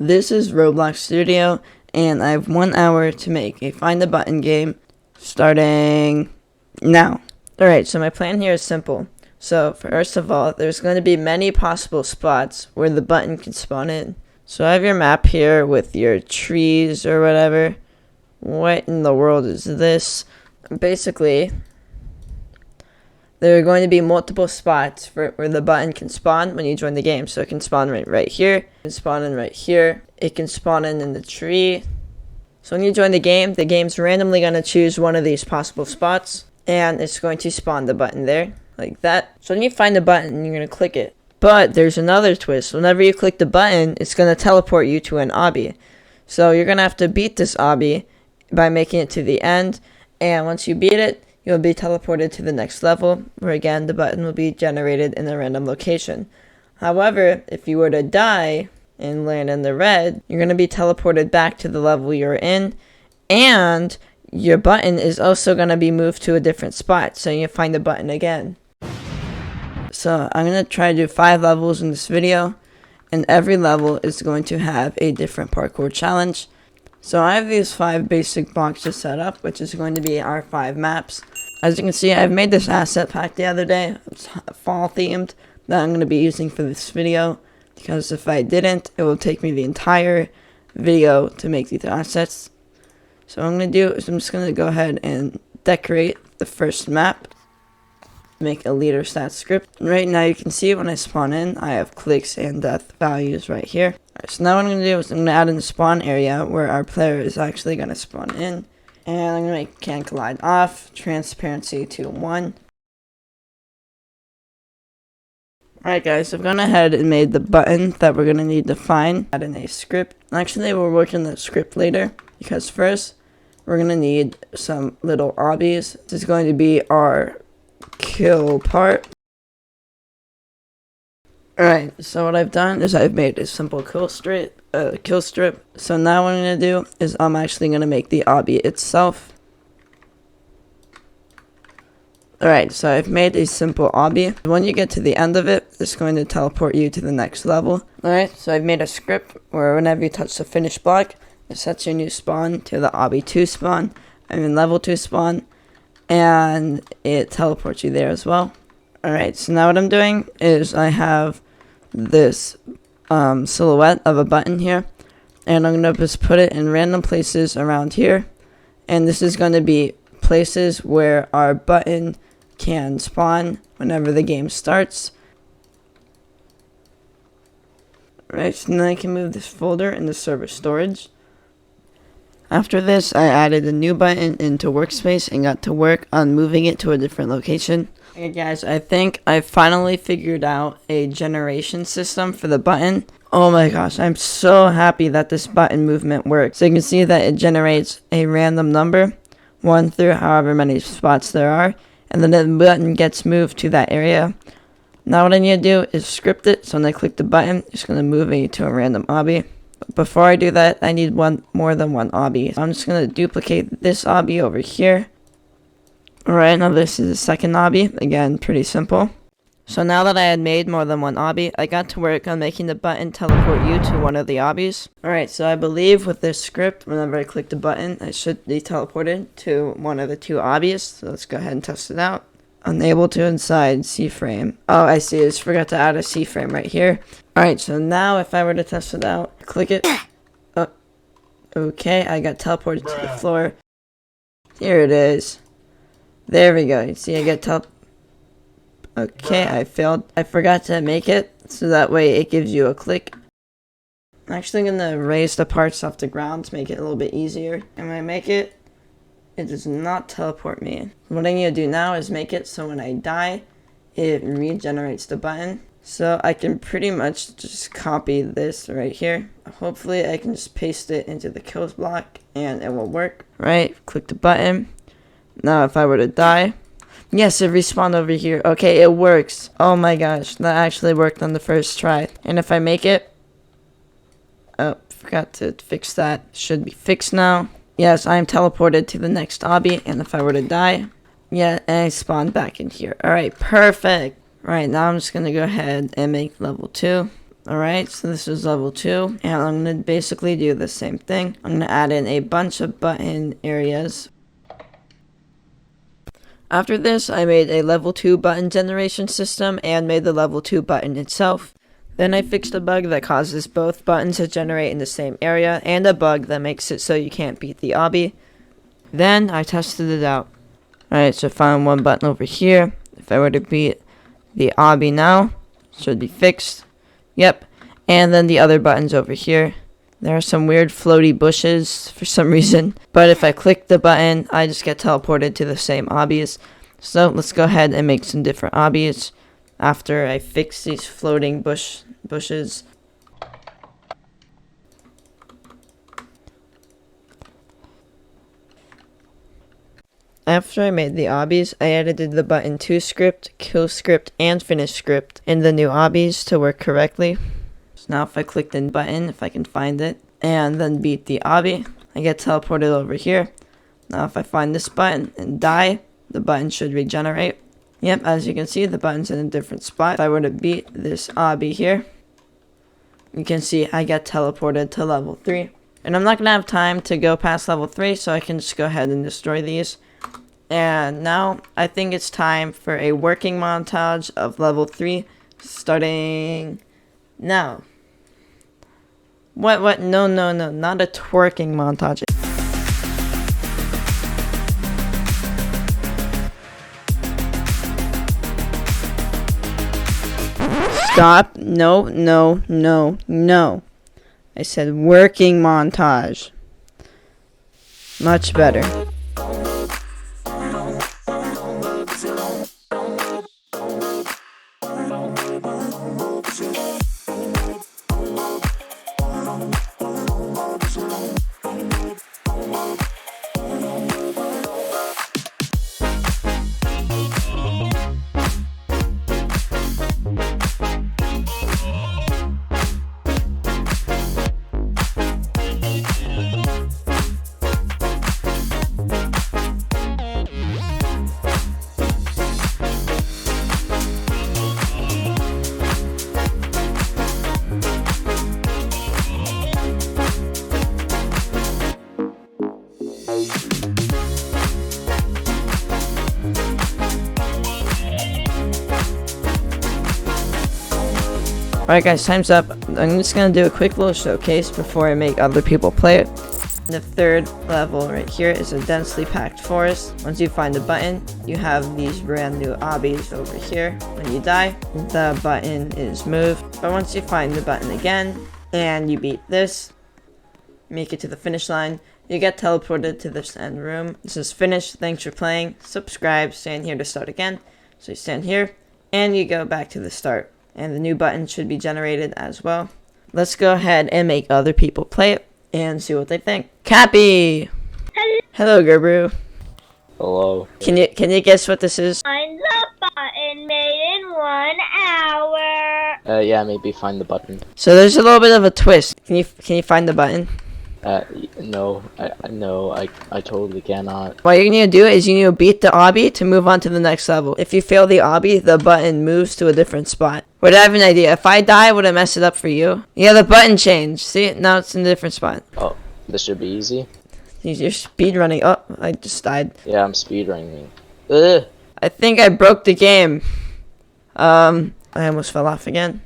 This is Roblox Studio, and I have 1 hour to make a Find the Button game starting now. Alright, so my plan here is simple. So, first of all, there's going to be many possible spots where the button can spawn in. So I have your map here with your trees or whatever. What in the world is this? Basically, there are going to be multiple spots where the button can spawn when you join the game. So it can spawn right here, it can spawn in right here, it can spawn in the tree. So when you join the game's randomly going to choose one of these possible spots, and it's going to spawn the button there, like that. So when you find the button, you're going to click it. But there's another twist. Whenever you click the button, it's going to teleport you to an obby. So you're going to have to beat this obby by making it to the end, and once you beat it, you'll be teleported to the next level, where again, the button will be generated in a random location. However, if you were to die and land in the red, you're going to be teleported back to the level you're in, and your button is also going to be moved to a different spot, so you find the button again. So I'm going to try to do 5 levels in this video, and every level is going to have a different parkour challenge. So I have these 5 basic boxes set up, which is going to be our 5 maps. As you can see, I've made this asset pack the other day. It's fall themed that I'm going to be using for this video, because if I didn't, it will take me the entire video to make these assets. So what I'm going to do is I'm just going to go ahead and decorate the first map, make a leader stat script. Right now you can see when I spawn in, I have clicks and death values right here. Alright, so now what I'm going to do is I'm going to add in the spawn area where our player is actually going to spawn in. And I'm going to make can collide off, transparency to 1. Alright guys, I've gone ahead and made the button that we're going to need to find. Add in a script. Actually, we'll work on the script later, because first, we're going to need some little obbies. This is going to be our kill part. Alright, so what I've done is I've made a simple kill strip. So now what I'm going to do is I'm actually going to make the obby itself. Alright, so I've made a simple obby. When you get to the end of it, it's going to teleport you to the next level. Alright, so I've made a script where whenever you touch the finish block, it sets your new spawn to the obby 2 spawn, level 2 spawn, and it teleports you there as well. Alright, so now what I'm doing is I have this silhouette of a button here, and I'm going to just put it in random places around here, and this is going to be places where our button can spawn whenever the game starts. Alright, so then I can move this folder into server storage. After this, I added a new button into workspace and got to work on moving it to a different location. Okay guys, I think I finally figured out a generation system for the button. Oh my gosh, I'm so happy that this button movement works. So you can see that it generates a random number, 1 through however many spots there are, and then the button gets moved to that area. Now what I need to do is script it, so when I click the button, it's going to move me to a random obby. But before I do that, I need more than one obby. So I'm just going to duplicate this obby over here. Alright, now this is the second obby. Again, pretty simple. So now that I had made more than one obby, I got to work on making the button teleport you to one of the obbies. Alright, so I believe with this script, whenever I click the button, I should be teleported to one of the 2 obbies. So let's go ahead and test it out. Unable to inside C-frame. Oh, I see. I just forgot to add a C-frame right here. Alright, so now if I were to test it out, click it. Oh, okay, I got teleported to the floor. Here it is. There we go. You see, I get Okay, I failed. I forgot to make it, so that way it gives you a click. I'm actually going to raise the parts off the ground to make it a little bit easier. And when I make it, it does not teleport me. What I need to do now is make it so when I die, it regenerates the button. So I can pretty much just copy this right here. Hopefully I can just paste it into the kills block and it will work. Right, click the button. Now if I were to die, yes, it respawned over here. Okay, it works. Oh my gosh, that actually worked on the first try. And if I make it, oh, forgot to fix that. Should be fixed now. Yes, I am teleported to the next obby, and if I were to die, yeah, and I spawned back in here. Alright, perfect. Right, now I'm just going to go ahead and make level 2. Alright, so this is level 2, and I'm going to basically do the same thing. I'm going to add in a bunch of button areas. After this, I made a level 2 button generation system and made the level 2 button itself. Then I fixed a bug that causes both buttons to generate in the same area, and a bug that makes it so you can't beat the obby. Then I tested it out. Alright, so I found one button over here. If I were to beat the obby now, it should be fixed. Yep, and then the other buttons over here. There are some weird floaty bushes for some reason, but if I click the button, I just get teleported to the same obbies. So let's go ahead and make some different obbies after I fix these floating bushes. After I made the obbies, I edited the button to script, kill script, and finish script in the new obbies to work correctly. So now if I click the button, if I can find it, and then beat the obby, I get teleported over here. Now if I find this button and die, the button should regenerate. Yep, as you can see, the button's in a different spot. If I were to beat this obby here, you can see I get teleported to level 3. And I'm not going to have time to go past level 3, so I can just go ahead and destroy these. And now I think it's time for a working montage of level 3, starting now. What? No, not a twerking montage. Stop. No. I said working montage. Much better. Alright guys, time's up. I'm just gonna do a quick little showcase before I make other people play it. The third level right here is a densely packed forest. Once you find the button, you have these brand new obbies over here. When you die, the button is moved. But once you find the button again, and you beat this, make it to the finish line, you get teleported to this end room. This is finished. Thanks for playing. Subscribe, stand here to start again. So you stand here, and you go back to the start. And the new button should be generated as well. Let's go ahead and make other people play it and see what they think. Cappy! Hello, Gurrbrew. Hello. Can you guess what this is? Find the button made in 1 hour. Yeah, maybe find the button. So there's a little bit of a twist. Can you find the button? No, I totally cannot. What you're gonna do is you need to beat the obby to move on to the next level. If you fail the obby, the button moves to a different spot. Wait, I have an idea. If I die, would I mess it up for you? Yeah, the button changed. See, now it's in a different spot. Oh, this should be easy. You're speed running. Oh, I just died. Yeah, I'm speedrunning. Ugh. I think I broke the game. I almost fell off again.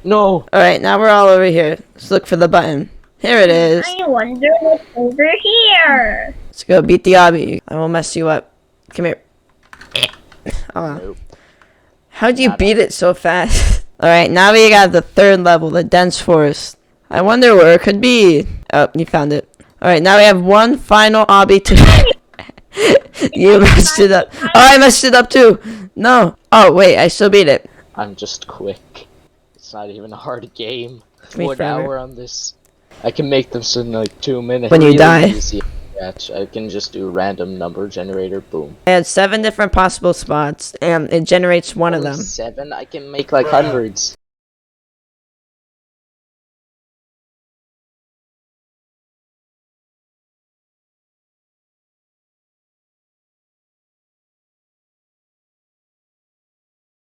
No. Alright, now we're all over here. Let's look for the button. Here it is. I wonder what's over here. Let's go beat the obby. I will mess you up. Come here. Oh. Nope. How'd you beat it so fast? Alright, now we got the third level, the dense forest. I wonder where it could be. Oh, you found it. Alright, now we have one final obby to... You messed it up. Oh, I messed it up too. No. Oh, wait, I still beat it. I'm just quick. It's not even a hard game. Me 1 forever. hour on this. I can make this in like 2 minutes. When you Really die. easy. I can just do random number generator. Boom. I had 7 different possible spots, and it generates one of them. 7? I can make like hundreds.